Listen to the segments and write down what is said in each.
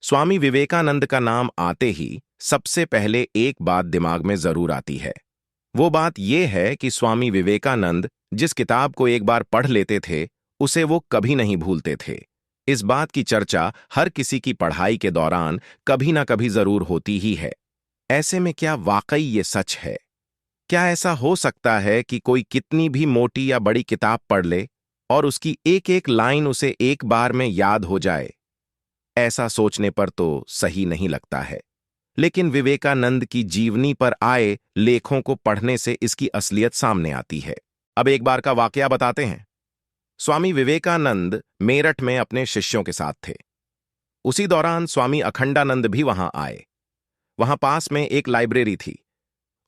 स्वामी विवेकानंद का नाम आते ही सबसे पहले एक बात दिमाग में जरूर आती है। वो बात यह है कि स्वामी विवेकानंद जिस किताब को एक बार पढ़ लेते थे उसे वो कभी नहीं भूलते थे। इस बात की चर्चा हर किसी की पढ़ाई के दौरान कभी ना कभी जरूर होती ही है। ऐसे में क्या वाकई ये सच है? क्या ऐसा हो सकता है कि कोई कितनी भी मोटी या बड़ी किताब पढ़ ले और उसकी एक एक लाइन उसे एक बार में याद हो जाए? ऐसा सोचने पर तो सही नहीं लगता है, लेकिन विवेकानंद की जीवनी पर आए लेखों को पढ़ने से इसकी असलियत सामने आती है। अब एक बार का वाकया बताते हैं। स्वामी विवेकानंद मेरठ में अपने शिष्यों के साथ थे। उसी दौरान स्वामी अखंडानंद भी वहां आए। वहां पास में एक लाइब्रेरी थी।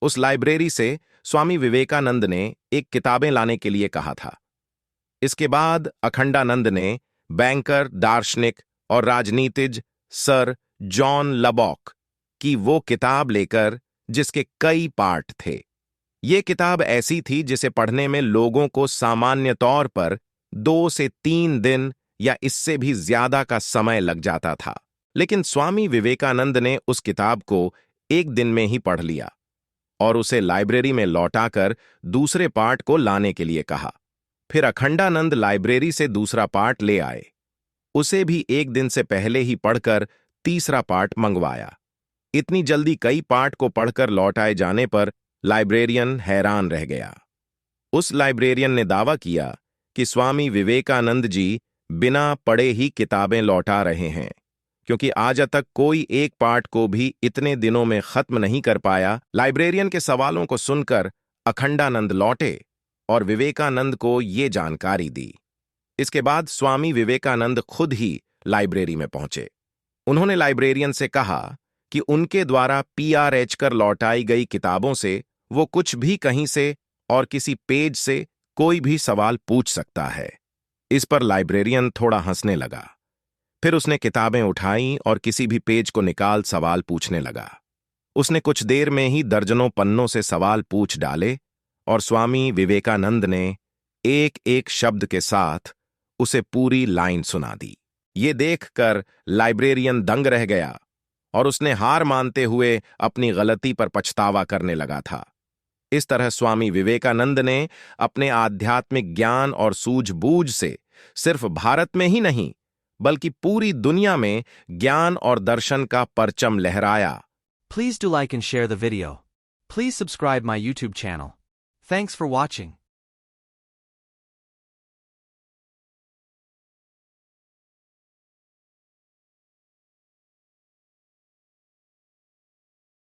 उस लाइब्रेरी से स्वामी विवेकानंद ने एक किताबें लाने के लिए कहा था। इसके बाद अखंडानंद ने बैंकर, दार्शनिक और राजनीतिज सर जॉन लबॉक की वो किताब लेकर, जिसके कई पार्ट थे। ये किताब ऐसी थी जिसे पढ़ने में लोगों को सामान्य तौर पर 2 से 3 दिन या इससे भी ज्यादा का समय लग जाता था, लेकिन स्वामी विवेकानंद ने उस किताब को एक दिन में ही पढ़ लिया और उसे लाइब्रेरी में लौटाकर दूसरे पार्ट को लाने के लिए कहा। फिर अखंडानंद लाइब्रेरी से दूसरा पार्ट ले आए। उसे भी एक दिन से पहले ही पढ़कर तीसरा पार्ट मंगवाया। इतनी जल्दी कई पार्ट को पढ़कर लौट आए जाने पर लाइब्रेरियन हैरान रह गया। उस लाइब्रेरियन ने दावा किया कि स्वामी विवेकानंद जी बिना पढ़े ही किताबें लौटा रहे हैं, क्योंकि आज तक कोई एक पार्ट को भी इतने दिनों में खत्म नहीं कर पाया। लाइब्रेरियन के सवालों को सुनकर अखंडानंद लौटे और विवेकानंद को ये जानकारी दी। इसके बाद स्वामी विवेकानंद खुद ही लाइब्रेरी में पहुंचे। उन्होंने लाइब्रेरियन से कहा कि उनके द्वारा PRH कर लौटाई गई किताबों से वो कुछ भी कहीं से और किसी पेज से कोई भी सवाल पूछ सकता है। इस पर लाइब्रेरियन थोड़ा हंसने लगा। फिर उसने किताबें उठाई और किसी भी पेज को निकाल सवाल पूछने लगा। उसने कुछ देर में ही दर्जनों पन्नों से सवाल पूछ डाले और स्वामी विवेकानंद ने एक एक शब्द के साथ उसे पूरी लाइन सुना दी। ये देखकर लाइब्रेरियन दंग रह गया और उसने हार मानते हुए अपनी गलती पर पछतावा करने लगा था। इस तरह स्वामी विवेकानंद ने अपने आध्यात्मिक ज्ञान और सूझबूझ से सिर्फ भारत में ही नहीं बल्कि पूरी दुनिया में ज्ञान और दर्शन का परचम लहराया। Please do like and share the video. Please subscribe my YouTube channel. Thanks for watching.